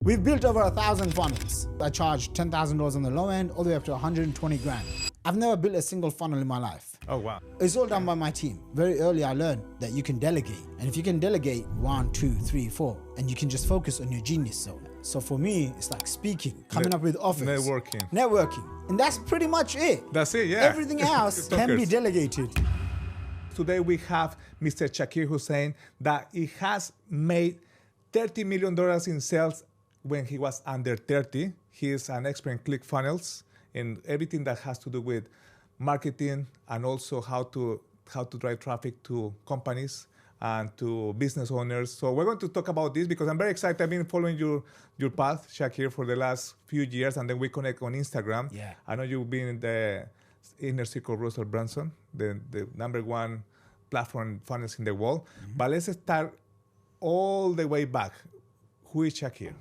We've built over 1,000 funnels. I charge $10,000 on the low end, all the way up to 120 grand. I've never built a single funnel in my life. Oh, wow. It's all done by my team. Very early, I learned that you can delegate. And if you can delegate 1, 2, 3, 4, and you can just focus on your genius zone. So for me, it's like speaking, coming up with offers. Networking. And that's pretty much it. That's it, yeah. Everything else can be delegated. Today we have Mr. Shaqir Hussyin that he has made $30 million in sales when he was under 30. He is an expert in ClickFunnels and everything that has to do with marketing and also how to drive traffic to companies and to business owners. So we're going to talk about this because I'm very excited. I've been following your path, Shaqir, for the last few years, and then we connect on Instagram. Yeah. I know you've been in the inner circle of Russell Brunson, the #1 platform funnels in the world. Mm-hmm. But let's start all the way back. Who is Shaqir?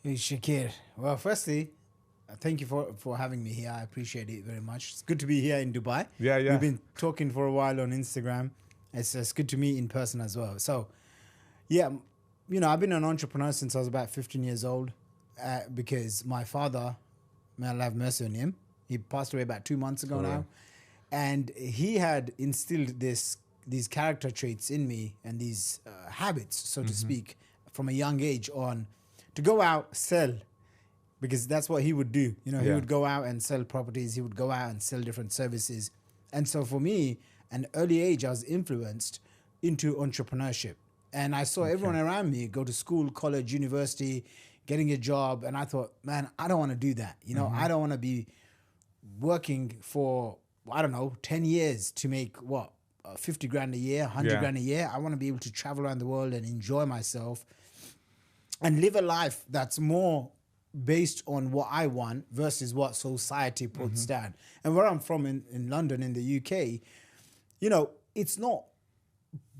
Hey, Shaqir. Well, firstly, thank you for having me here. I appreciate it very much. It's good to be here in Dubai. Yeah. We've been talking for a while on Instagram. It's good to meet in person as well. So, yeah, I've been an entrepreneur since I was about 15 years old because my father, may Allah have mercy on him, he passed away about 2 months ago now. And he had instilled these character traits in me and these habits, so to speak, from a young age on to go out, sell, because that's what he would do. He would go out and sell properties. He would go out and sell different services. And so for me, at an early age, I was influenced into entrepreneurship. And I saw everyone around me go to school, college, university, getting a job. And I thought, man, I don't want to do that. I don't want to be working for, 10 years to make 50 grand a year, 100 grand a year. I want to be able to travel around the world and enjoy myself and live a life that's more based on what I want versus what society puts down. And where I'm from in London, in the UK, it's not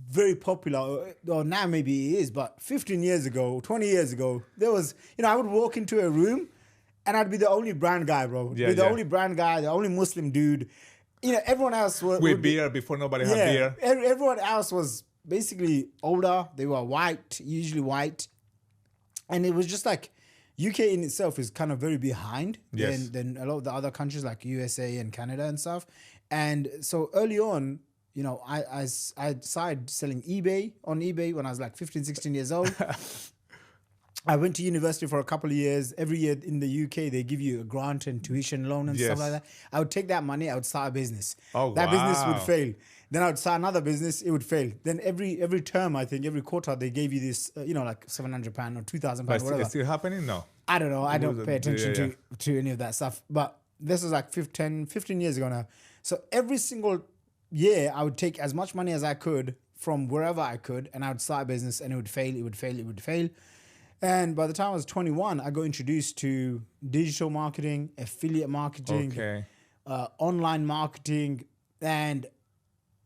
very popular, or now maybe it is, but 15 years ago, 20 years ago, there was, I would walk into a room and I'd be the only brown guy, bro. Only brown guy, the only Muslim dude. Everyone else with beer before nobody had beer. Everyone else was basically older. They were white, usually white. And it was just like, UK in itself is kind of very behind than a lot of the other countries like USA and Canada and stuff. And so early on, I started selling on eBay when I was like 15, 16 years old. I went to university for a couple of years. Every year in the UK, they give you a grant and tuition loan and stuff like that. I would take that money, I would start a business. That business would fail. Then I would start another business, it would fail. Then every term, I think, every quarter, they gave you this, like £700 or £2,000, whatever. It's still happening? No. I don't know. I don't pay attention to any of that stuff. But this was like 15 years ago now. So every single year, I would take as much money as I could from wherever I could, and I would start a business, and it would fail, it would fail, it would fail. And by the time I was 21, I got introduced to digital marketing, affiliate marketing, online marketing. And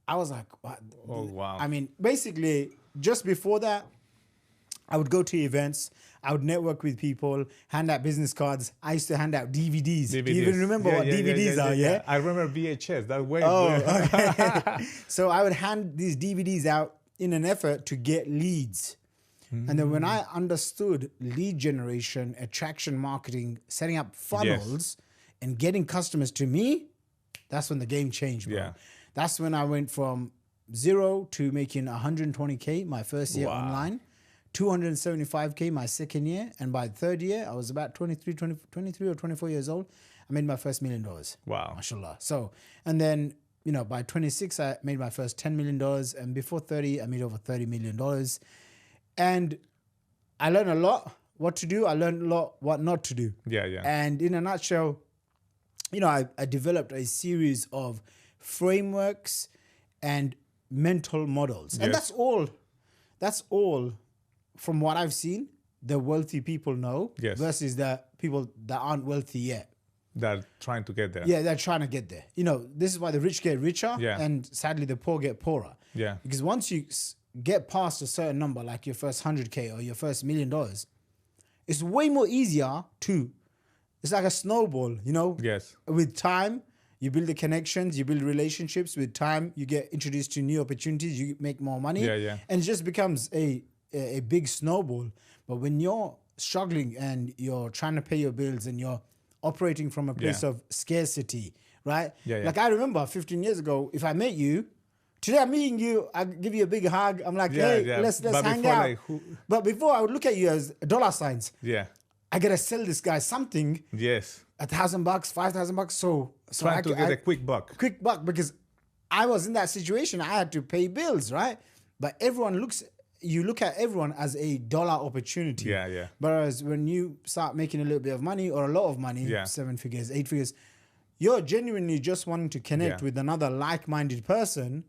I was like, what? Oh, wow. I mean, basically, just before that, I would go to events. I would network with people, hand out business cards. I used to hand out DVDs. Do you even remember what DVDs are? Yeah, I remember VHS. That way. Oh, okay. So I would hand these DVDs out in an effort to get leads. And then when I understood lead generation, attraction marketing, setting up funnels and getting customers to me, that's when the game changed, bro. That's when I went from 0 to making 120K my first year online, 275K my second year. And by the third year, I was about 23 or 24 years old. I made my first $1 million. Wow. Mashallah. So, and then, by 26, I made my first $10 million. And before 30, I made over $30 million. And I learned a lot what to do. I learned a lot what not to do. Yeah. And in a nutshell, I developed a series of frameworks and mental models. And that's all from what I've seen, the wealthy people know versus the people that aren't wealthy yet. They're trying to get there. Yeah, they're trying to get there. This is why the rich get richer and sadly the poor get poorer. Yeah. Because once you get past a certain number, like your first 100K or your first $1 million, it's way more easier it's like a snowball, Yes. With time, you build the connections, you build relationships. With time, you get introduced to new opportunities, you make more money. Yeah. And it just becomes a big snowball. But when you're struggling and you're trying to pay your bills and you're operating from a place of scarcity, right? Like I remember 15 years ago, if I met you, today I'm meeting you, I give you a big hug. I'm like, hey, let's hang out. Like, but before I would look at you as dollar signs. Yeah. I gotta sell this guy something. Yes. $1,000, $5,000. So trying to get a quick buck. Quick buck, because I was in that situation. I had to pay bills, right? But you look at everyone as a dollar opportunity. Yeah. Whereas when you start making a little bit of money or a lot of money, 7 figures, 8 figures, you're genuinely just wanting to connect with another like-minded person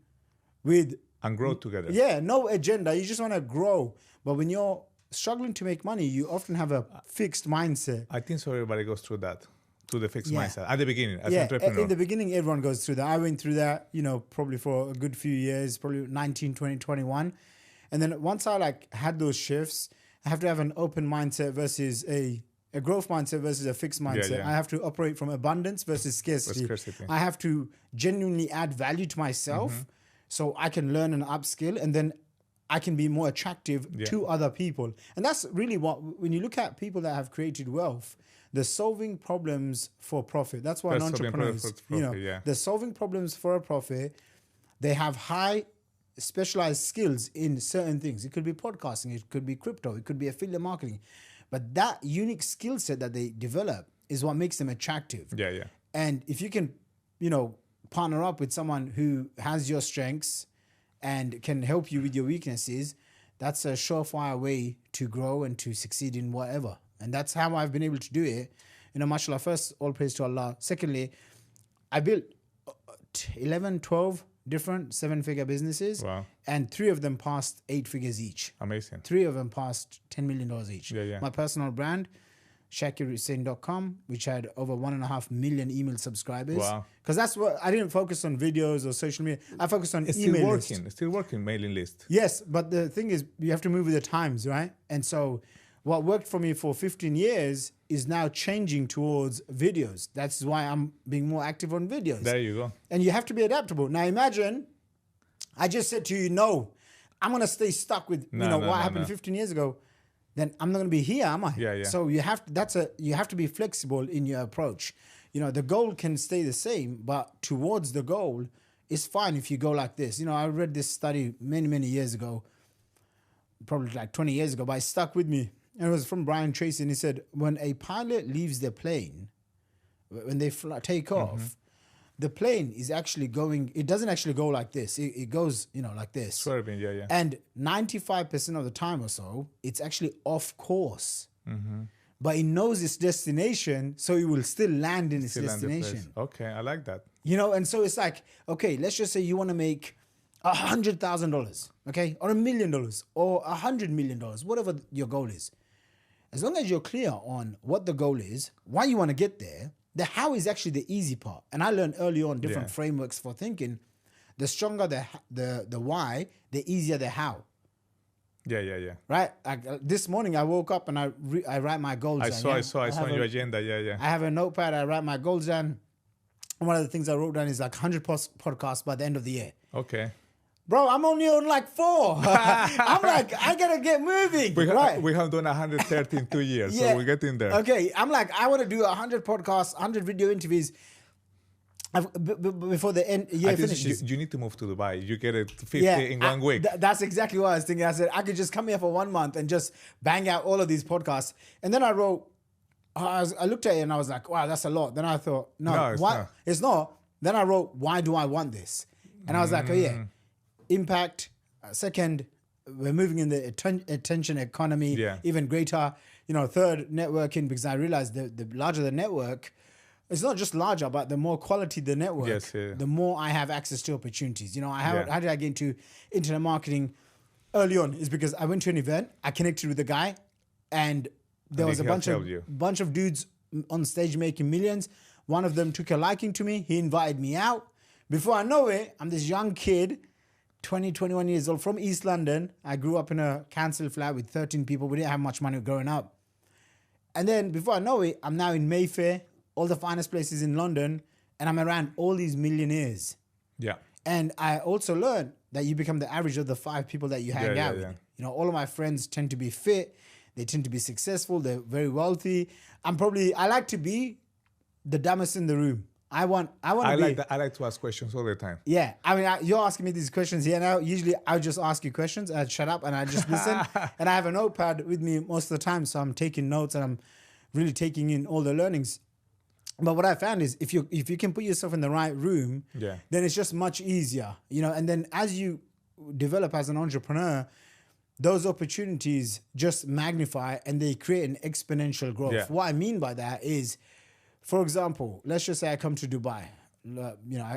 and grow together. Yeah, no agenda. You just want to grow. But when you're struggling to make money, you often have a fixed mindset. I think so. Everybody goes through that, to the fixed mindset at the beginning as an entrepreneur. In the beginning, everyone goes through that. I went through that, probably for a good few years, probably 19, 20, 21. And then once I had those shifts, I have to have an open mindset versus a growth mindset versus a fixed mindset. I have to operate from abundance versus scarcity. I have to genuinely add value to myself so I can learn and upskill, and then I can be more attractive to other people. And that's really when you look at people that have created wealth, they're solving problems for profit. That's why entrepreneurs, they're solving problems for a profit. They have high specialized skills in certain things. It could be podcasting, it could be crypto, it could be affiliate marketing. But that unique skill set that they develop is what makes them attractive. And if you can, partner up with someone who has your strengths and can help you with your weaknesses, that's a surefire way to grow and to succeed in whatever. And that's how I've been able to do it. Mashallah, first, all praise to Allah. Secondly, I built 11, 12 different 7-figure businesses. Wow. And 3 of them passed 8 figures each. Amazing. 3 of them passed $10 million each. Yeah. My personal brand, ShaqirHussyin.com, which had over 1.5 million email subscribers. Wow. Because that's what I didn't focus on videos or social media. I focused on email lists. It's still working, mailing list. Yes, but the thing is, you have to move with the times, right? And so what worked for me for 15 years is now changing towards videos. That's why I'm being more active on videos. There you go. And you have to be adaptable. Now imagine, I just said to you, no, I'm going to stay stuck with what happened 15 years ago. Then I'm not going to be here, am I? Yeah. So you have to be flexible in your approach. The goal can stay the same, but towards the goal, it's fine if you go like this. I read this study many, many years ago, probably like 20 years ago, but it stuck with me. And it was from Brian Tracy, and he said, when a pilot leaves their plane, when they take off, the plane is actually going, it doesn't actually go like this. It goes, like this. Swerving, yeah. And 95% of the time or so, it's actually off course. But it knows its destination, so it will still land in its destination. Okay, I like that. And so it's like, okay, let's just say you want to make $100,000, okay? Or $1 million, or $100 million, whatever your goal is. As long as you're clear on what the goal is, why you want to get there, the how is actually the easy part. And I learned early on different frameworks for thinking. The stronger the why, the easier the how. Yeah. Right? This morning I woke up and I write my goals down. I saw on your agenda. Yeah. I have a notepad. I write my goals down. And one of the things I wrote down is like 100 podcasts by the end of the year. Okay. Bro, I'm only on like 4. I'm like, I gotta get moving. We have done 130 in 2 years, so we're getting there. Okay, I'm like, I want to do 100 podcasts, 100 video interviews before the year finishes. You need to move to Dubai. You get it 50 in 1 week. That's exactly what I was thinking. I said, I could just come here for 1 month and just bang out all of these podcasts. And then I wrote, I looked at it and I was like, wow, that's a lot. Then I thought, no, it's not. Then I wrote, why do I want this? And I was like, oh yeah. Impact. Second, we're moving in the attention economy, even greater. Third, networking, because I realized the larger the network, it's not just larger, but the more quality the network, the more I have access to opportunities. How did I get into internet marketing early on? Is because I went to an event, I connected with a guy, and there was a bunch of dudes on stage making millions. One of them took a liking to me. He invited me out. Before I know it, I'm this young kid, 20, 21 years old from East London. I grew up in a council flat with 13 people. We didn't have much money growing up. And then before I know it, I'm now in Mayfair, all the finest places in London, and I'm around all these millionaires. Yeah. And I also learned that you become the average of the 5 people that you hang out with. All of my friends tend to be fit. They tend to be successful. They're very wealthy. I like to be the dumbest in the room. I like that. I like to ask questions all the time. Yeah. I mean, you're asking me these questions here now. Usually I just ask you questions. I'd shut up and I just listen. And I have a notepad with me most of the time. So I'm taking notes and I'm really taking in all the learnings. But what I found is if you can put yourself in the right room, then it's just much easier, and then as you develop as an entrepreneur, those opportunities just magnify and they create an exponential growth. Yeah. What I mean by that is, for example, let's just say I come to Dubai.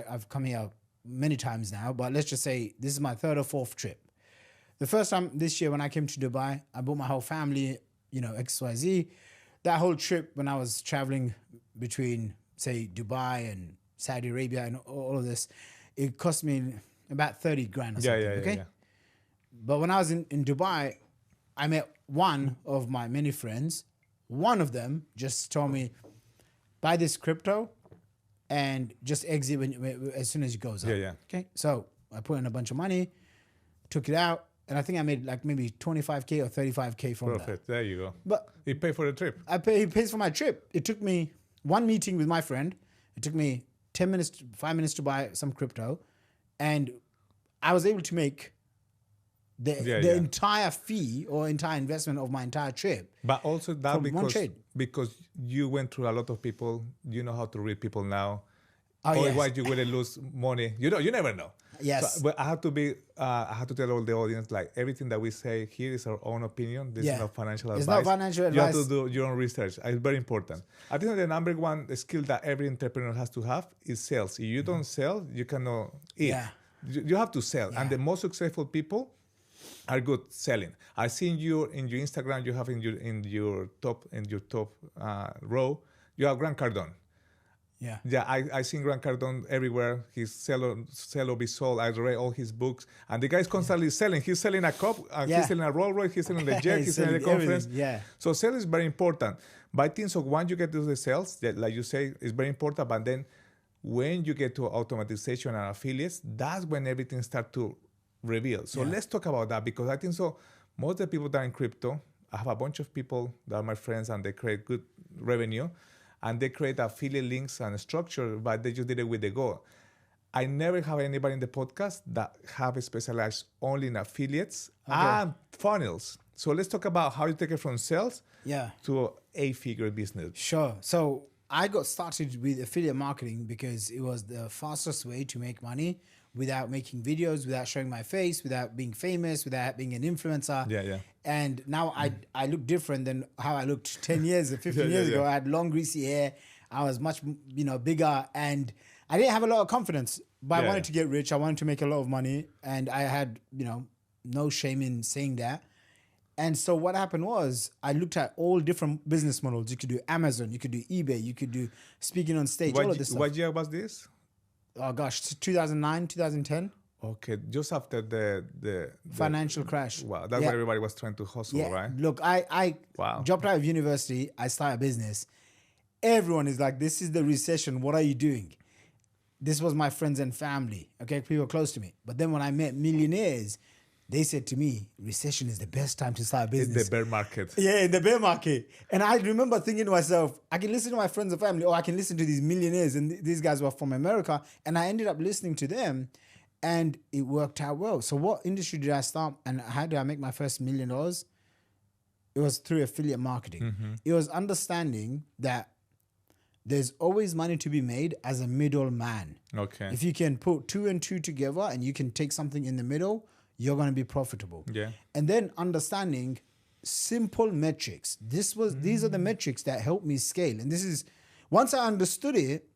I've come here many times now, but let's just say this is my third or fourth trip. The first time this year when I came to Dubai, I brought my whole family, XYZ. That whole trip when I was traveling between, say, Dubai and Saudi Arabia and all of this, it cost me about 30 grand or something, okay? Yeah. But when I was in Dubai, I met one of my many friends. One of them just told me, buy this crypto and just exit as soon as it goes up. Yeah. Okay, so I put in a bunch of money, took it out, and I think I made like maybe 25K or 35K from that. Perfect. There you go. But he paid for the trip. He pays for my trip. It took me one meeting with my friend. It took me 5 minutes to buy some crypto. And I was able to make the entire fee or entire investment of my entire trip. But also that because you went through a lot of people, you know how to read people now. Otherwise, you wouldn't lose money. You never know. Yes. So, but I have to tell all the audience, like everything that we say here is our own opinion. This is not financial advice. It's not financial advice. You have to do your own research. It's very important. I think the number one skill that every entrepreneur has to have is sales. If you don't sell, you cannot eat. Yeah. You have to sell. Yeah. And the most successful people are good selling. I've seen you in your Instagram. You have in your top row. You have Grant Cardone. Yeah, I seen Grant Cardone everywhere. He's sell or be sold. I read all his books, and the guy's constantly selling. He's selling a cup, he's selling a Rolls Royce, he's selling the jet, he's selling the conference. Yeah. So sales is very important. But I think so. Once you get to the sales, like you say, is very important. But then when you get to automatization and affiliates, that's when everything starts to reveal. So let's talk about that, because I think so. Most of the people that are in crypto, I have a bunch of people that are my friends, and they create good revenue. And they create affiliate links and structure, but they just did it with the goal. I never have anybody in the podcast that have specialized only in affiliates and funnels. So let's talk about how you take it from sales to a figure business. Sure. So I got started with affiliate marketing because it was the fastest way to make money without making videos, without showing my face, without being famous, without being an influencer. Yeah. And now I look different than how I looked 10 years or 15 years ago. I had long, greasy hair. I was much, bigger, and I didn't have a lot of confidence, but I wanted to get rich. I wanted to make a lot of money, and I had, no shame in saying that. And so what happened was I looked at all different business models. You could do Amazon, you could do eBay, you could do speaking on stage, all of this stuff. What year was this? Oh gosh, 2009, 2010. Okay, just after the financial crash. Wow, that's why everybody was trying to hustle, right? Look, I dropped out of university. I started a business. Everyone is like, this is the recession. What are you doing? This was my friends and family, okay, people close to me. But then when I met millionaires, they said to me, recession is the best time to start a business. In the bear market. Yeah, in the bear market. And I remember thinking to myself, I can listen to my friends and family, or I can listen to these millionaires. And these guys were from America. And I ended up listening to them, and it worked out well. So what industry did I start, and how did I make my first $1 million? It was through affiliate marketing. Mm-hmm. It was understanding that there's always money to be made as a middleman. Okay. If you can put 2 and 2 together and you can take something in the middle, you're going to be profitable. Yeah. And then understanding simple metrics. These are the metrics that help me scale. And this is, once I understood it,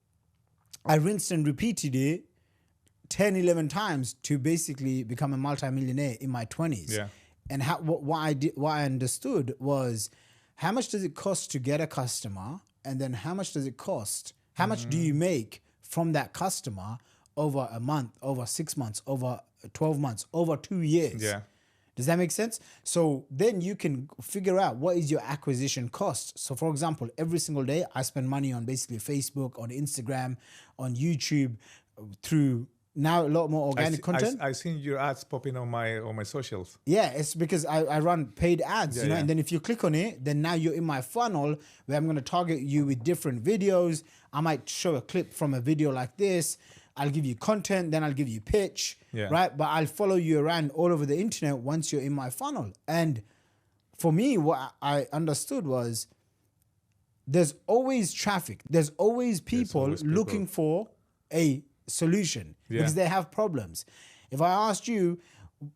I rinsed and repeated it 10, 11 times to basically become a multi-millionaire in my 20s. Yeah. And what I understood was, how much does it cost to get a customer? And then how much does it cost? How much do you make from that customer over a month, over 6 months, over 12 months, over 2 years? Yeah. Does that make sense? So then you can figure out what is your acquisition cost. So for example, every single day I spend money on basically Facebook, on Instagram, on YouTube, through now a lot more organic content. I seen your ads popping on my socials. Yeah, it's because I run paid ads, Yeah. and then if you click on it, then now you're in my funnel where I'm going to target you with different videos. I might show a clip from a video like this. I'll give you content, then I'll give you pitch, right? But I'll follow you around all over the internet once you're in my funnel. And for me, what I understood was there's always traffic. There's always people looking for a solution because they have problems. If I asked you,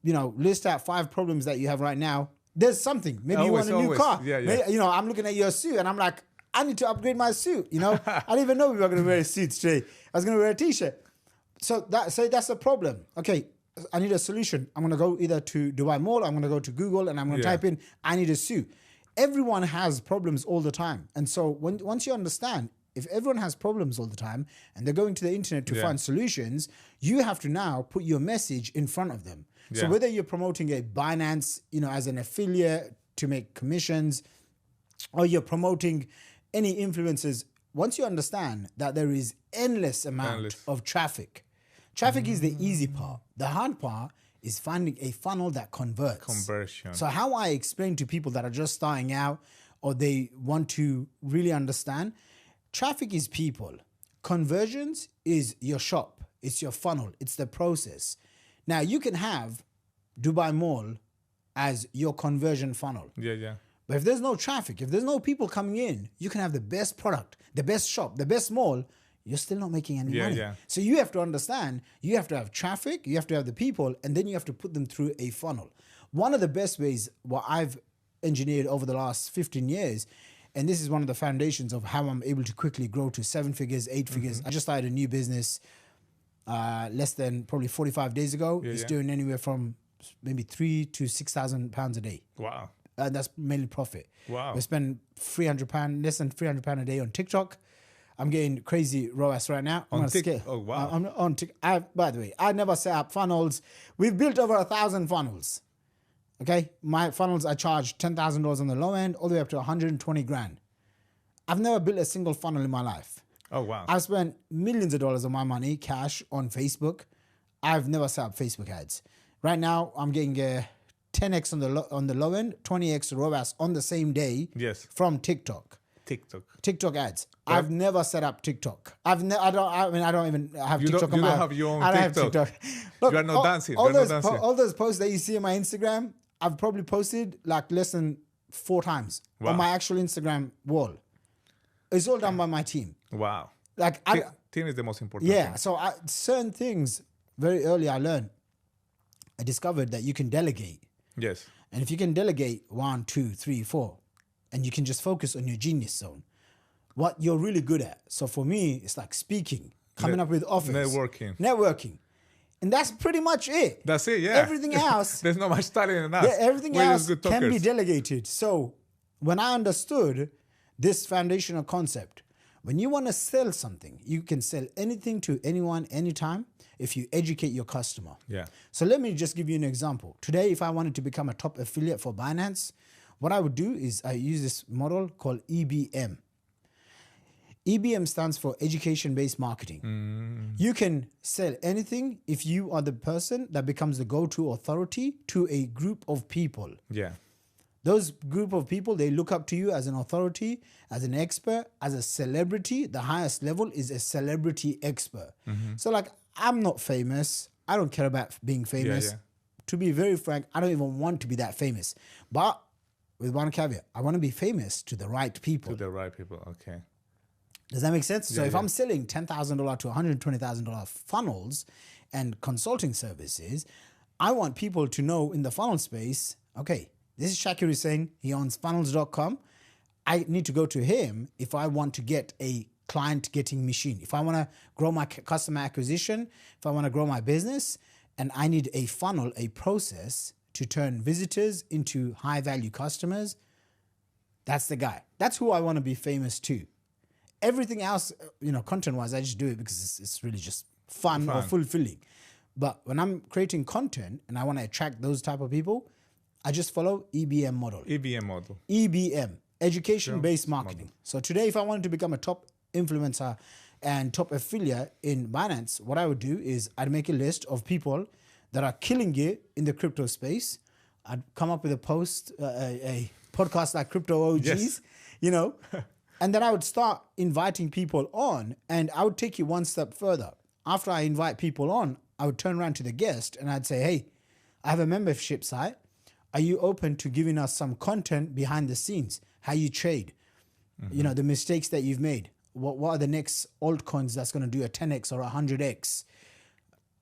list out 5 problems that you have right now, there's something. Maybe you want a new car. Maybe, I'm looking at your suit and I'm like, I need to upgrade my suit. I didn't even know we were going to wear a suit today. I was going to wear a t-shirt. So that's a problem. Okay, I need a solution. I'm going to go either to Dubai Mall, I'm going to go to Google, and I'm going to type in, I need a suit. Everyone has problems all the time. And so once you understand, if everyone has problems all the time and they're going to the internet to find solutions, you have to now put your message in front of them. So whether you're promoting a Binance, as an affiliate to make commissions, or you're promoting any influencers, once you understand that there is endless amount of traffic is the easy part. The hard part is finding a funnel that converts. Conversion. So how I explain to people that are just starting out or they want to really understand, traffic is people. Conversions is your shop. It's your funnel. It's the process. Now, you can have Dubai Mall as your conversion funnel. Yeah. But if there's no traffic, if there's no people coming in, you can have the best product, the best shop, the best mall. You're still not making any money. So you have to understand, you have to have traffic, you have to have the people, and then you have to put them through a funnel. One of the best ways, what I've engineered over the last 15 years, and this is one of the foundations of how I'm able to quickly grow to 7 figures, 8 figures. I just started a new business less than probably 45 days ago. It's doing anywhere from maybe £3,000 to £6,000 a day. Wow. And that's mainly profit. Wow. We spend £300, less than £300 a day on TikTok. I'm getting crazy ROAS right now. On TikTok? Oh, wow. I'm on TikTok. By the way, I never set up funnels. We've built over 1,000 funnels. Okay? My funnels, I charge $10,000 on the low end, all the way up to 120 grand. I've never built a single funnel in my life. Oh, wow. I've spent millions of dollars of my money, cash, on Facebook. I've never set up Facebook ads. Right now, I'm getting 10x on the low end, 20x ROAS on the same day from TikTok. TikTok ads. Yep. I've never set up TikTok. I don't even have TikTok. You don't have your own TikTok. I don't have TikTok. Look, you are not dancing. All those posts that you see on my Instagram, I've probably posted like less than 4 times on my actual Instagram wall. It's all done by my team. Wow. Like team is the most important thing. thing. So certain things very early I discovered that you can delegate. Yes. And if you can delegate 1, 2, 3, 4, and you can just focus on your genius zone, what you're really good at. So for me, it's like speaking, coming up with offers. Networking. And that's pretty much it. That's it, yeah. Everything else. There's not much talent in us. Yeah, everything else can be delegated. So when I understood this foundational concept, when you want to sell something, you can sell anything to anyone, anytime, if you educate your customer. Yeah. So let me just give you an example. Today, if I wanted to become a top affiliate for Binance, what I would do is I use this model called EBM. EBM stands for education-based marketing. You can sell anything if you are the person that becomes the go-to authority to a group of people. Yeah. Those group of people, they look up to you as an authority, as an expert, as a celebrity. The highest level is a celebrity expert. So like, I'm not famous. I don't care about being famous. To be very frank, I don't even want to be that famous. But with one caveat, I want to be famous to the right people. To the right people, okay. Does that make sense? So if I'm selling $10,000 to $120,000 funnels and consulting services, I want people to know in the funnel space, okay, this is Shaqir Hussyin. He owns funnels.com. I need to go to him if I want to get a client getting machine. If I want to grow my customer acquisition, if I want to grow my business, and I need a funnel, a process to turn visitors into high value customers, that's the guy. That's who I want to be famous to. Everything else, content wise, I just do it because it's really just fun or fulfilling. But when I'm creating content and I want to attract those type of people, I just follow EBM model. EBM, education-based marketing. So today, if I wanted to become a top influencer and top affiliate in Binance, what I would do is I'd make a list of people that are killing it in the crypto space. I'd come up with a post, a podcast like Crypto OGs, Yes. you know, and then I would start inviting people on, and I would take you one step further. After I invite people on, I would turn around to the guest and I'd say, hey, I have a membership site. Are you open to giving us some content behind the scenes? How you trade, you know, the mistakes that you've made. What are the next altcoins that's going to do a 10x or a 100x?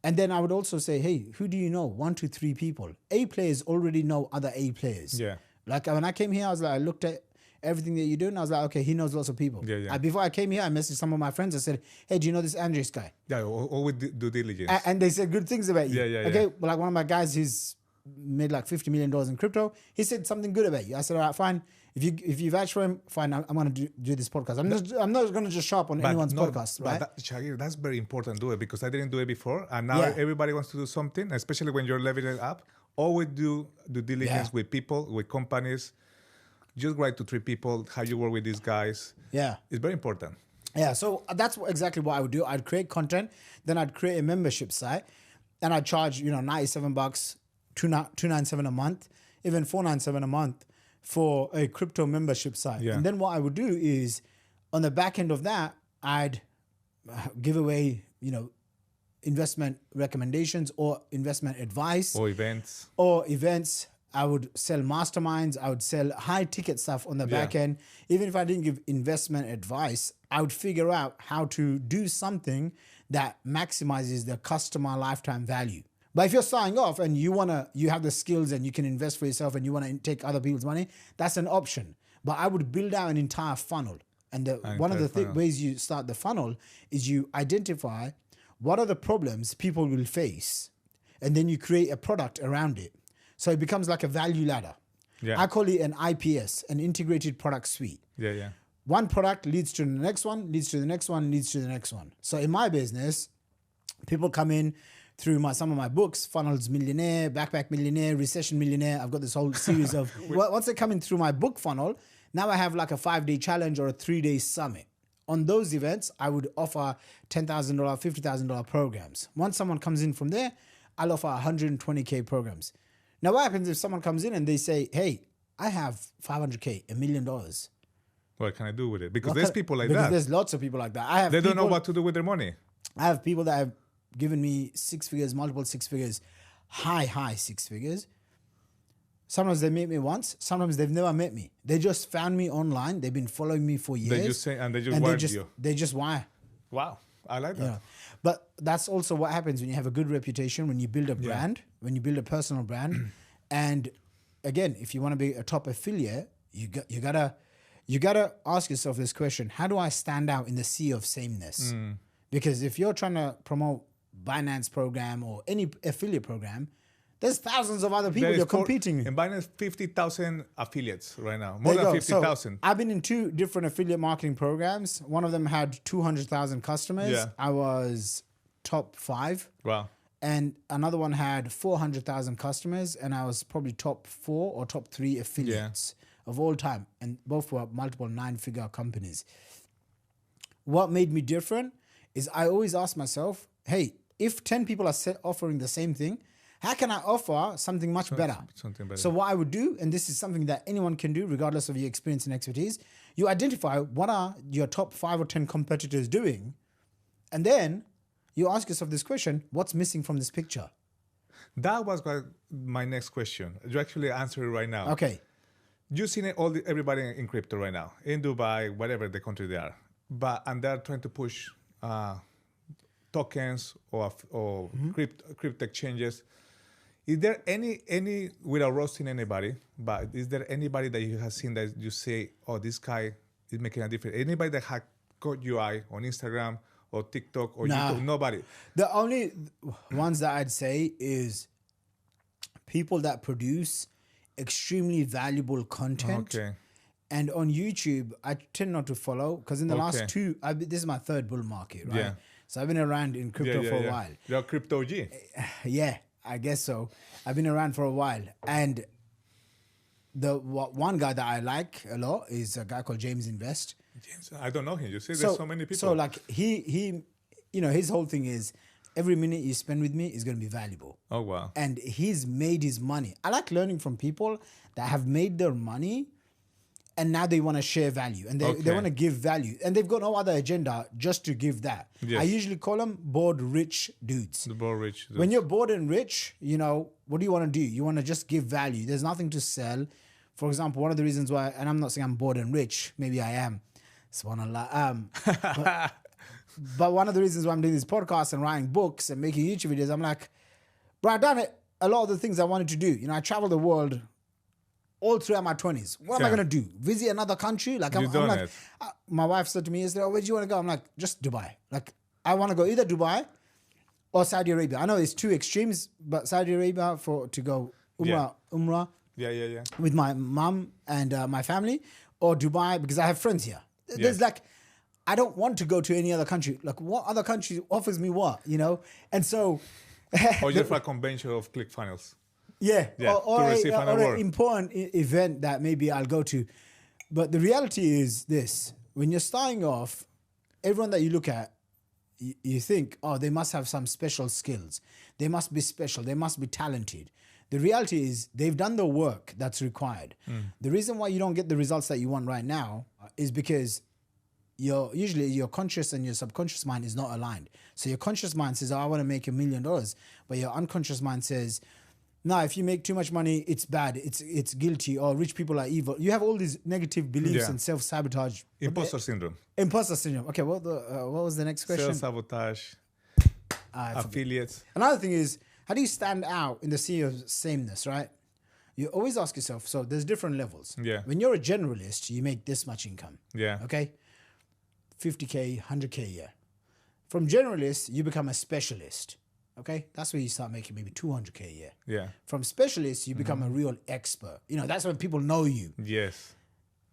And then I would also say, hey, who do you know? 1 to 3 people. A players already know other A players. Yeah. Like when I came here, I was like, I looked at everything that you're doing. I was like, okay, he knows lots of people. Yeah, yeah. Before I came here, I messaged some of my friends. I said, hey, do you know this Andres guy? Yeah, always due diligence. And they said good things about you. Yeah, yeah, okay, yeah. well, like one of my guys who's made like $50 million in crypto, he said something good about you. I said, all right, fine. If you vouch for him, fine. I'm going to do this podcast. I'm not going to just show up on anyone's podcast, right? Shaqir, that's very important. Do it because I didn't do it before, and now Yeah. everybody wants to do something, especially when you're leveling up. Always do due diligence Yeah. with people, with companies. Just write to 3 people how you work with these guys. Yeah. It's very important. Yeah, so that's exactly what I would do. I'd create content, then I'd create a membership site, and I'd charge, $97, $297 a month, even $497 a month for a crypto membership site. Yeah. And then what I would do is, on the back end of that, I'd give away, investment recommendations or investment advice Or events. or events. I would sell masterminds. I would sell high ticket stuff on the back end. Even if I didn't give investment advice, I would figure out how to do something that maximizes the customer lifetime value. But if you're starting off and you have the skills and you can invest for yourself and you want to take other people's money, that's an option. But I would build out an entire funnel. And one of the ways you start the funnel is you identify what are the problems people will face, and then you create a product around it. So it becomes like a value ladder. Yeah. I call it an IPS, an integrated product suite. Yeah, yeah. One product leads to the next one, leads to the next one, leads to the next one. So in my business, people come in through some of my books, Funnels Millionaire, Backpack Millionaire, Recession Millionaire. I've got this whole series of, once they come in through my book funnel, now I have like a 5-day challenge or a 3-day summit. On those events, I would offer $10,000, $50,000 programs. Once someone comes in from there, I'll offer 120K programs. Now, what happens if someone comes in and they say, hey, I have 500K, $1 million. What can I do with it? Because there's people like that. Because there's lots of people like that. They don't know what to do with their money. I have people that have given me 6 figures, multiple 6 figures, high 6 figures. Sometimes they meet me once. Sometimes they've never met me. They just found me online. They've been following me for years. They just wired you. They just wire. Wow. I like that. Yeah. But that's also what happens when you have a good reputation, when you build a brand, when you build a personal brand. And again, if you want to be a top affiliate, you gotta ask yourself this question: how do I stand out in the sea of sameness? Because if you're trying to promote Binance program or any affiliate program, there's thousands of other people you're competing with. In Binance, 50,000 affiliates right now. More than 50,000. So I've been in 2 different affiliate marketing programs. One of them had 200,000 customers. Yeah. I was top 5. Wow. And another one had 400,000 customers, and I was probably top 4 or top 3 affiliates of all time. And both were multiple 9-figure companies. What made me different is I always ask myself, hey, if 10 people are offering the same thing, how can I offer something much better? Something better. So what I would do, and this is something that anyone can do regardless of your experience and expertise, you identify what are your top 5 or 10 competitors doing, and then you ask yourself this question: what's missing from this picture? That was my next question. You actually answered it right now. Okay. You've seen everybody in crypto right now, in Dubai, whatever the country they are. And they're trying to push tokens or crypto exchanges. Is there any without roasting anybody, but is there anybody that you have seen that you say, oh, this guy is making a difference? Anybody that had caught your eye on Instagram or TikTok or YouTube? Nobody. The only ones that I'd say is people that produce extremely valuable content. Okay. And on YouTube, I tend not to follow because in the last 2, this is my 3rd bull market, right? Yeah. So I've been around in crypto for a while. You're a crypto G. Yeah, I guess so. I've been around for a while. And one guy that I like a lot is a guy called James Invest. James, I don't know him. You see, there's so many people. So like he, his whole thing is every minute you spend with me is going to be valuable. Oh, wow. And he's made his money. I like learning from people that have made their money and now they want to share value and they want to give value. And they've got no other agenda just to give that. Yes. I usually call them bored rich dudes. The bored rich dudes. When you're bored and rich, what do you want to do? You want to just give value. There's nothing to sell. For example, one of the reasons why, and I'm not saying I'm bored and rich, maybe I am. But one of the reasons why I'm doing this podcast and writing books and making YouTube videos, I'm like, bro, I've done a lot of the things I wanted to do. I traveled the world all throughout my 20s. What am I going to do? Visit another country? Like, I'm like, my wife said to me yesterday, where do you want to go? I'm like, just Dubai. Like, I want to go either Dubai or Saudi Arabia. I know it's two extremes, but Saudi Arabia to go Umrah. Yeah. With my mum and my family, or Dubai because I have friends here. There's I don't want to go to any other country. Like, what other country offers me what, And so... or just for a convention of ClickFunnels. Yeah. Or an important event that maybe I'll go to. But the reality is this. When you're starting off, everyone that you look at, you think, oh, they must have some special skills. They must be special. They must be talented. The reality is they've done the work that's required. The reason why you don't get the results that you want right now is because usually your conscious and your subconscious mind is not aligned. So your conscious mind says, oh, I want to make $1 million. But your unconscious mind says, no, if you make too much money, it's bad. It's guilty, or rich people are evil. You have all these negative beliefs and self-sabotage. Imposter syndrome. Imposter syndrome. Okay, what was the next question? Self-sabotage. Affiliates. Another thing is, how do you stand out in the sea of sameness, right? You always ask yourself, so there's different levels. Yeah. When you're a generalist, you make this much income. Yeah. Okay? 50K, 100K a year. From generalist, you become a specialist. Okay? That's where you start making maybe 200K a year. Yeah. From specialist, you become a real expert. That's when people know you. Yes.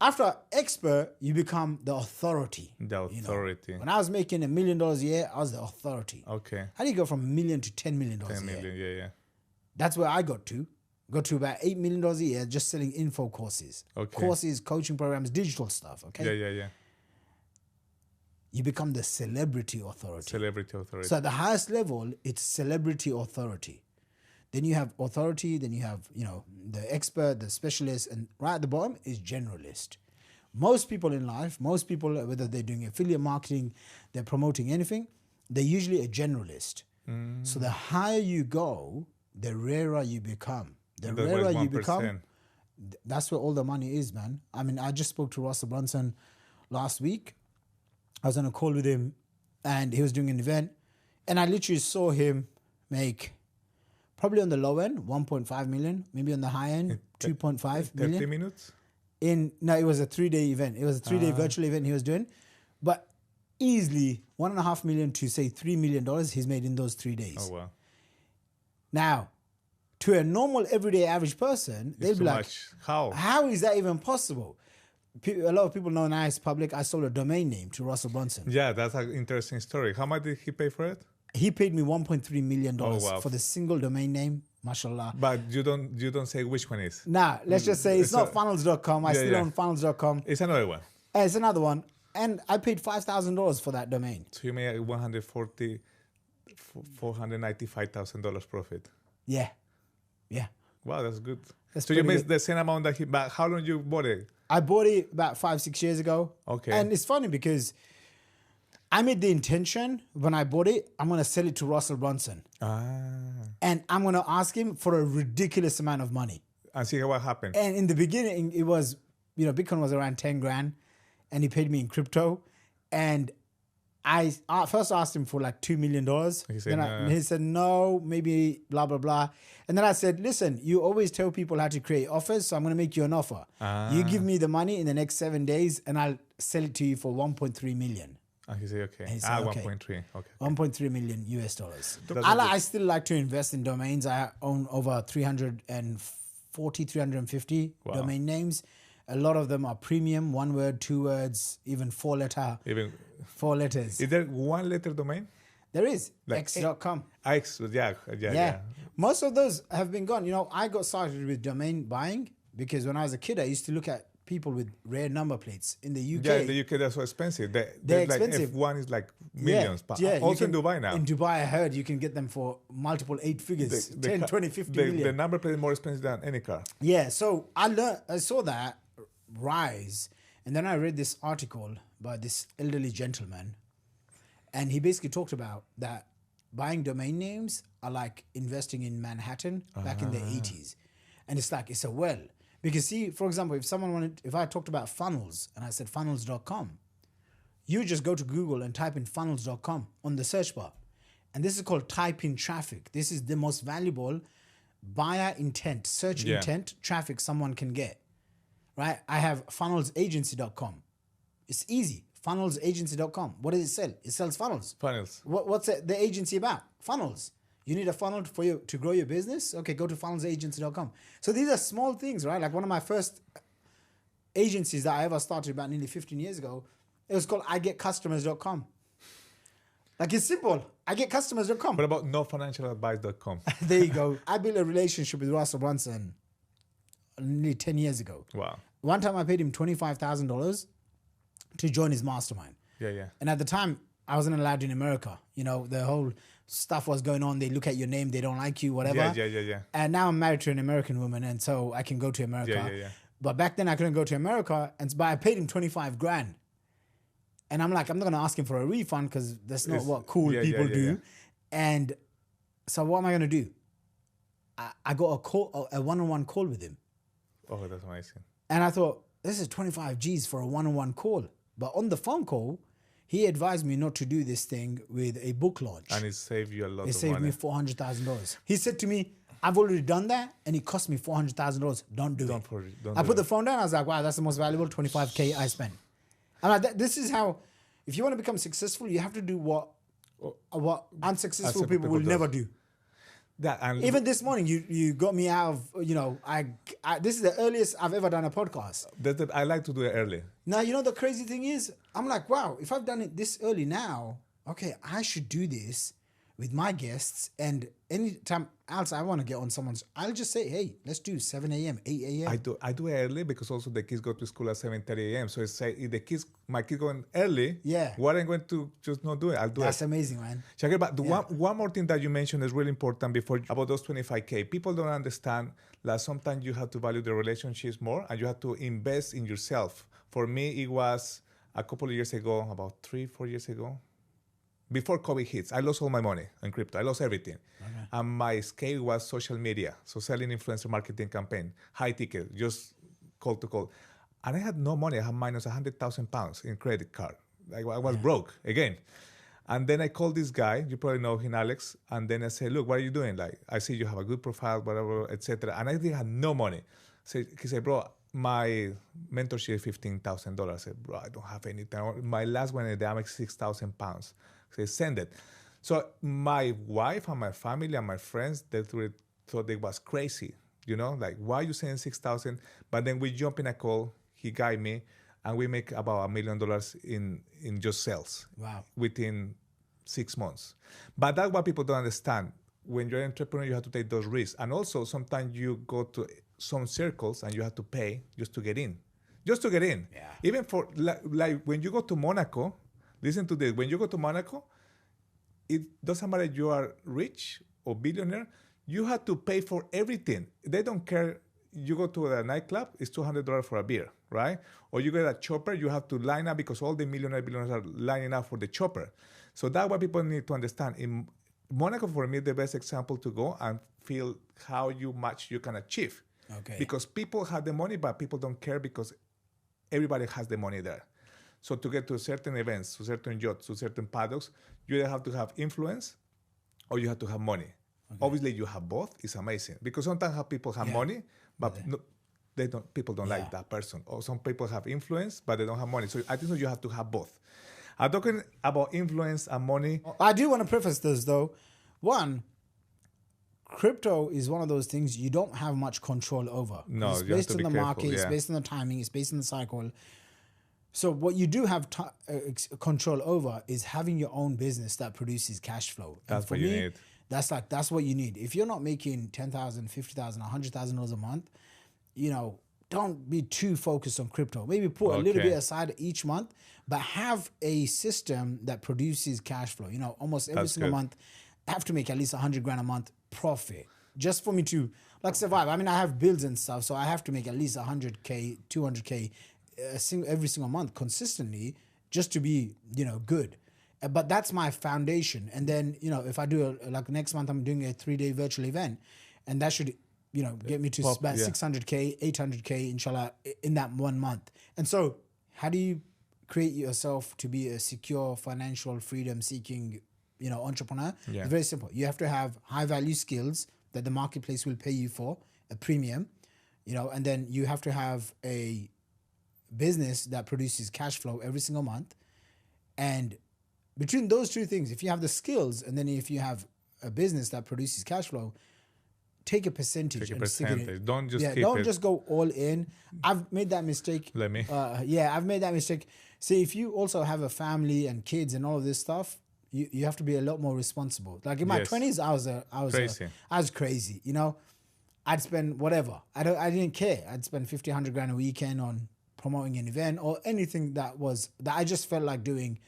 After expert, you become the authority. The authority. When I was making $1 million a year, I was the authority. Okay. How do you go from $1 million to $10 million a year? 10 million, yeah. That's where I got to. Got to about $8 million a year just selling info courses. Okay. Courses, coaching programs, digital stuff, okay? Yeah. You become the celebrity authority. Celebrity authority. So at the highest level, it's celebrity authority. Then you have authority, then you have, the expert, the specialist, and right at the bottom is generalist. Most people in life, whether they're doing affiliate marketing, they're promoting anything, they're usually a generalist. So the higher you go, the rarer you become. The rarer you become, that's where all the money is, man. I mean, I just spoke to Russell Brunson last week. I was on a call with him and he was doing an event and I literally saw him make probably on the low end, 1.5 million, maybe on the high end, 2.5 million. 30 minutes? No, it was a 3-day event. It was a 3-day virtual event he was doing. But easily $1.5 million to say $3 million he's made in those 3 days. Oh, wow. Now, to a normal, everyday, average person, they'd be like, how is that even possible? A lot of people know now it's public. I sold a domain name to Russell Brunson. Yeah, that's an interesting story. How much did he pay for it? He paid me $1.3 million for the single domain name, mashallah. But you don't say which one is. Nah, let's just say it's not funnels.com. I still own funnels.com. It's another one. It's another one. And I paid $5,000 for that domain. So you made $495,000 profit. Yeah. Wow, that's good. So you made the same amount that but how long you bought it? I bought it about 5-6 years ago. Okay. And it's funny because I made the intention when I bought it, I'm going to sell it to Russell Brunson. And I'm going to ask him for a ridiculous amount of money. And see what happened. And in the beginning, it was, Bitcoin was around 10 grand and he paid me in crypto. And I first asked him for like $2 million. He said, no, maybe blah, blah, blah. And then I said, listen, you always tell people how to create offers, so I'm going to make you an offer. You give me the money in the next 7 days and I'll sell it to you for 1.3 million. And he said, okay. He said, 1.3. Okay. 1.3 million US dollars. I still like to invest in domains. I own over 350 domain names. A lot of them are premium, 1 word, 2 words, even 4 letters. Is there 1 letter domain? There is. Like X.com. Yeah. Most of those have been gone. I got started with domain buying because when I was a kid, I used to look at people with rare number plates in the UK. Yeah, in the UK they're so expensive. They're expensive. F1 is like millions. But Yeah, also in Dubai now. In Dubai, I heard you can get them for multiple 8 figures, 10, 20, 50 million. The number plate is more expensive than any car. Yeah, so I saw that rise, and then I read this article by this elderly gentleman, and he basically talked about that buying domain names are like investing in Manhattan back in the 80s. And it's like, it's a well. Because see, for example, if I talked about funnels and I said funnels.com, you just go to Google and type in funnels.com on the search bar. And this is called type-in traffic. This is the most valuable buyer intent, search intent traffic someone can get, right? I have funnelsagency.com. It's easy. Funnelsagency.com. What does it sell? It sells funnels. Funnels. What's the agency about? Funnels. You need a funnel for you to grow your business? Okay, go to funnelsagency.com. So these are small things, right? Like one of my first agencies that I ever started about nearly 15 years ago, it was called igetcustomers.com. Like it's simple. igetcustomers.com. What about nofinancialadvice.com? There you go. I built a relationship with Russell Brunson nearly 10 years ago. Wow. One time I paid him $25,000 to join his mastermind. Yeah. And at the time, I wasn't allowed in America. You know, the whole stuff was going on. They look at your name, they don't like you, whatever. Yeah. And now I'm married to an American woman, and so I can go to America. Yeah. But back then I couldn't go to America, but I paid him 25 grand. And I'm like, I'm not going to ask him for a refund because that's not what cool people do. And so what am I going to do? I got a one-on-one call with him. Oh, that's amazing. And I thought, this is 25 G's for a one-on-one call. But on the phone call, he advised me not to do this thing with a book launch. And it saved you a lot of money. It saved me $400,000. He said to me, I've already done that, and it cost me $400,000. Don't do it. I put the phone down. I was like, wow, that's the most valuable 25K I spent. I'm like, this is how, if you want to become successful, you have to do what unsuccessful people will never do. Even this morning, you got me out of, you know, this is the earliest I've ever done a podcast. I like to do it early. Now, you know, the crazy thing is, I'm like, wow, if I've done it this early now, okay, I should do this with my guests. And anytime else I want to get on someone's, I'll just say, hey, let's do 7 a.m., 8 a.m. I do it early because also the kids go to school at 7:30 a.m. So it's say if my kids going early, what I'm going to just not do it, I'll do it. That's amazing, man. Shaqir, but one more thing that you mentioned is really important before about those 25K. People don't understand that sometimes you have to value the relationships more and you have to invest in yourself. For me, it was a couple of years ago, about 3-4 years ago. Before COVID hits, I lost all my money in crypto. I lost everything. Okay. And my scale was social media. So selling influencer marketing campaign, high ticket, just call to call. And I had no money. I had minus 100,000 pounds in credit card. I was broke again. And then I called this guy, you probably know him, Alex. And then I said, look, what are you doing? Like, I see you have a good profile, whatever, etc. And I didn't have no money. So he said, bro, my mentorship is $15,000. I said, bro, I don't have anything. My last one, I make 6,000 pounds. They send it. So my wife and my family and my friends, they thought it was crazy. You know, like, why are you sending 6,000? But then we jump in a call, he guide me, and we make about $1 million in just sales. Wow. Within 6 months. But that's what people don't understand. When you're an entrepreneur, you have to take those risks. And also, sometimes you go to some circles and you have to pay just to get in. Just to get in. Yeah. Even for, like when you go to Monaco, listen to this. When you go to Monaco, it doesn't matter if you are rich or billionaire, you have to pay for everything. They don't care. You go to a nightclub, it's $200 for a beer, right? Or you get a chopper, you have to line up because all the billionaires are lining up for the chopper. So that's what people need to understand. In Monaco, for me, the best example to go and feel how much you can achieve. Okay. Because people have the money, but people don't care because everybody has the money there. So to get to certain events, to certain yachts, to certain paddocks, you either have to have influence or you have to have money. Okay. Obviously, you have both. It's amazing. Because sometimes people have money, but people don't like that person. Or some people have influence, but they don't have money. So I think you have to have both. I'm talking about influence and money. I do want to preface this, though. One, crypto is one of those things you don't have much control over. No, it's based on the market, it's based on the timing, it's based on the cycle. So what you do have control over is having your own business that produces cash flow. That's what you need. That's what you need. If you're not making $10,000, $50,000, $100,000 a month, you know, don't be too focused on crypto. Maybe put a little bit aside each month, but have a system that produces cash flow. You know, almost every single month, I have to make at least 100 grand a month profit just for me to like survive. I mean, I have bills and stuff, so I have to make at least 100K, 200K every single month consistently just to be, you know, good. But that's my foundation. And then, you know, if I do like next month, I'm doing a 3-day virtual event, and that should, you know, get me to about 600K, 800K, inshallah, in that 1 month. And so how do you create yourself to be a secure, financial freedom seeking, you know, entrepreneur? It's very simple. You have to have high value skills that the marketplace will pay you for, a premium, you know, and then you have to have a business that produces cash flow every single month. And between those two things, if you have the skills and then if you have a business that produces cash flow, take a percentage. Don't just keep don't it. just go all in. I've made that mistake. I've made that mistake. See, if you also have a family and kids and all of this stuff, you have to be a lot more responsible. Like in my 20s, I was crazy. You know, I'd spend whatever. I didn't care. I'd spend 50, 100 grand a weekend on promoting an event or anything that I just felt like doing.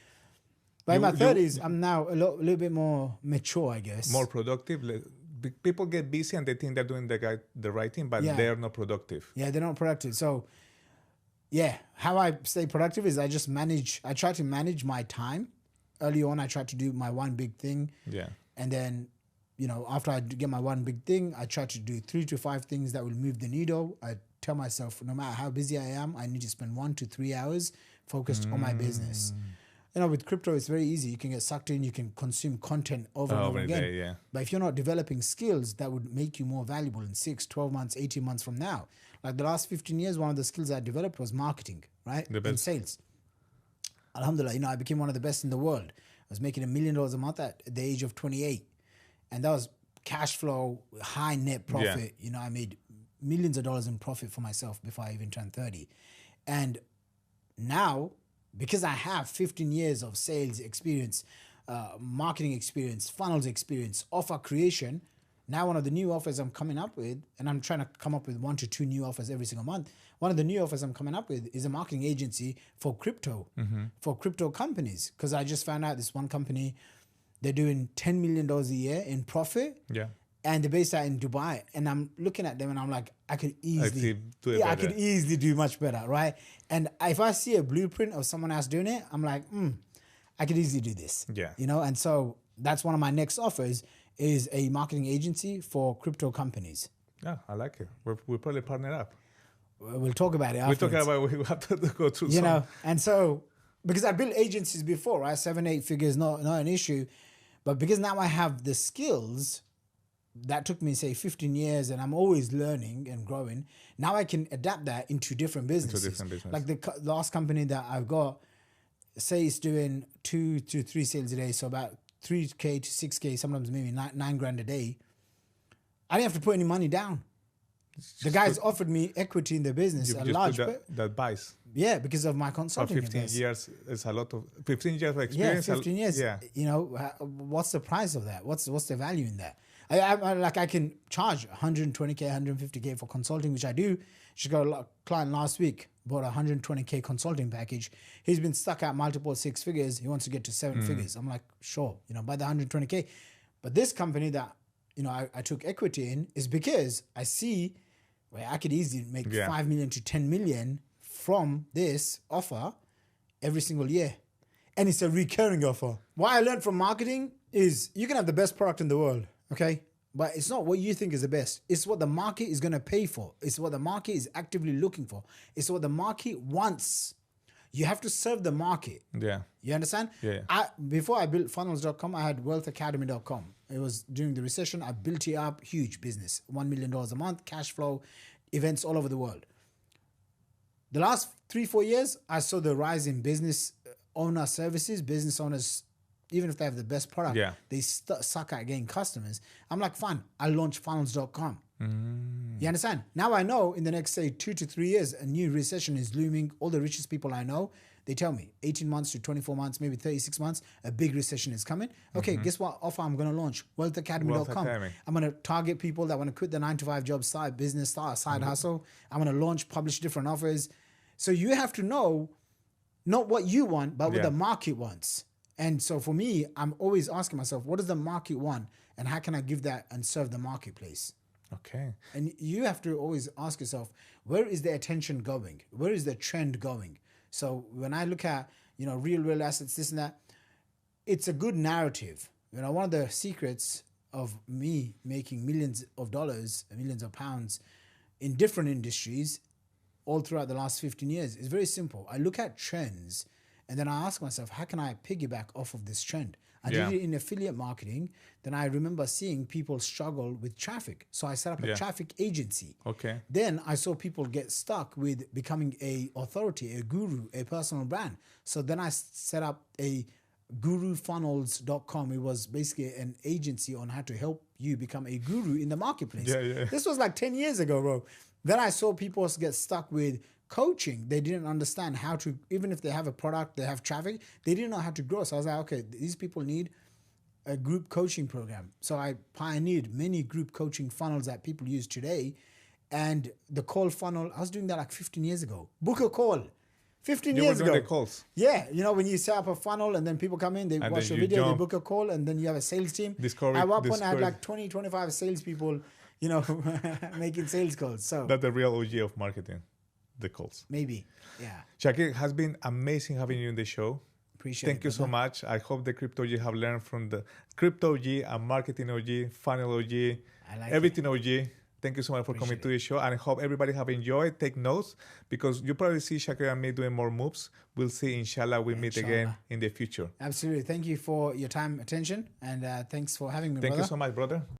But in my 30s, I'm now a little bit more mature, I guess. More productive. People get busy and they think they're doing the right thing, but they're not productive. Yeah, they're not productive. So, yeah, how I stay productive is I try to manage my time. Early on, I tried to do my one big thing. Yeah. And then, you know, after I get my one big thing, I try to do 3 to 5 things that will move the needle. I tell myself, no matter how busy I am, I need to spend 1 to 3 hours focused on my business. You know, with crypto, it's very easy. You can get sucked in. You can consume content over and over again. But if you're not developing skills that would make you more valuable in 6, 12 months, 18 months from now, like the last 15 years, one of the skills I developed was marketing, right? And sales. Alhamdulillah, you know, I became one of the best in the world. I was making $1 million a month at the age of 28. And that was cash flow, high net profit. You know, I made millions of dollars in profit for myself before I even turned 30. And now, because I have 15 years of sales experience, marketing experience, funnels experience, offer creation, now one of the new offers I'm coming up with, and I'm trying to come up with 1 to 2 new offers every single month. One of the new offers I'm coming up with is a marketing agency for crypto, for crypto companies. Because I just found out this one company, they're doing $10 million a year in profit. Yeah. And they're based out in Dubai. And I'm looking at them and I'm like, I could easily do much better, right? And if I see a blueprint of someone else doing it, I'm like, I could easily do this. Yeah. You know, and so that's one of my next offers is a marketing agency for crypto companies. Yeah, I like it. We'll probably partner up. We'll talk about it afterwards. We'll talk about it. We have to go through you know, and so, because I built agencies before, right? 7, 8 figures, not an issue. But because now I have the skills, that took me, say, 15 years, and I'm always learning and growing. Now I can adapt that into different businesses. Like the last company that I've got, say it's doing 2 to 3 sales a day, so about 3K to 6K, sometimes maybe 9 grand a day. I didn't have to put any money down. The guys offered me equity in the business, a large that buys. Yeah, because of my consulting. 15 years is a lot of 15 years of experience. Yeah, 15 years. Yeah. You know, what's the price of that? What's the value in that? I can charge 120K, 150K for consulting, which I do. Just got a client last week, bought a 120K consulting package. He's been stuck at multiple 6 figures. He wants to get to 7 figures. I'm like, sure, you know, buy the 120K. But this company that, you know, I took equity in is because I see where I could easily make 5 million to 10 million from this offer every single year. And it's a recurring offer. What I learned from marketing is you can have the best product in the world. Okay, but it's not what you think is the best. It's what the market is going to pay for. It's what the market is actively looking for. It's what the market wants. You have to serve the market. Yeah. You understand? Yeah. Before I built funnels.com, I had wealthacademy.com. It was during the recession. I built it up, huge business, $1 million a month, cash flow, events all over the world. The last 3-4 years, I saw the rise in business owner services, business owners. Even if they have the best product, they suck at getting customers. I'm like, fine, I'll launch funnels.com. You understand? Now I know in the next, say, 2 to 3 years, a new recession is looming. All the richest people I know, they tell me 18 months to 24 months, maybe 36 months, a big recession is coming. Okay, guess what offer I'm going to launch? Wealthacademy.com. I'm going to target people that want to quit the 9-to-5 job, start a business, start a side hustle. I'm going to launch, publish different offers. So you have to know not what you want, but what the market wants. And so for me, I'm always asking myself, what does the market want? And how can I give that and serve the marketplace? Okay. And you have to always ask yourself, where is the attention going? Where is the trend going? So when I look at, real assets, this and that, it's a good narrative. One of the secrets of me making millions of dollars, millions of pounds in different industries all throughout the last 15 years is very simple. I look at trends and then I ask myself, how can I piggyback off of this trend? I did it in affiliate marketing. Then I remember seeing people struggle with traffic. So I set up a traffic agency. Okay. Then I saw people get stuck with becoming a authority, a guru, a personal brand. So then I set up a gurufunnels.com. It was basically an agency on how to help you become a guru in the marketplace. This was like 10 years ago, bro. Then I saw people get stuck with coaching. They didn't understand how to, even if they have a product, they have traffic, they didn't know how to grow. So I was like, okay, these people need a group coaching program. So I pioneered many group coaching funnels that people use today. And the call funnel, I was doing that like 15 years ago. Book a call. 15 years ago. The calls. Yeah, when you set up a funnel and then people come in, they watch your video, they book a call, and then you have a sales team. At one point, I had like 20, 25 salespeople, making sales calls. So that's the real OG of marketing, the calls. Maybe, yeah. Shaqir, has been amazing having you in the show. Appreciate it. Thank you so much. I hope the Crypto OG have learned from the Crypto OG and Marketing OG, Funnel OG, everything OG. Thank you so much for coming to the show, and I hope everybody have enjoyed. Take notes, because you probably see Shaqir and me doing more moves. We'll see, inshallah, we meet again in the future. Absolutely. Thank you for your time, attention, and thanks for having me, Thank you so much, brother.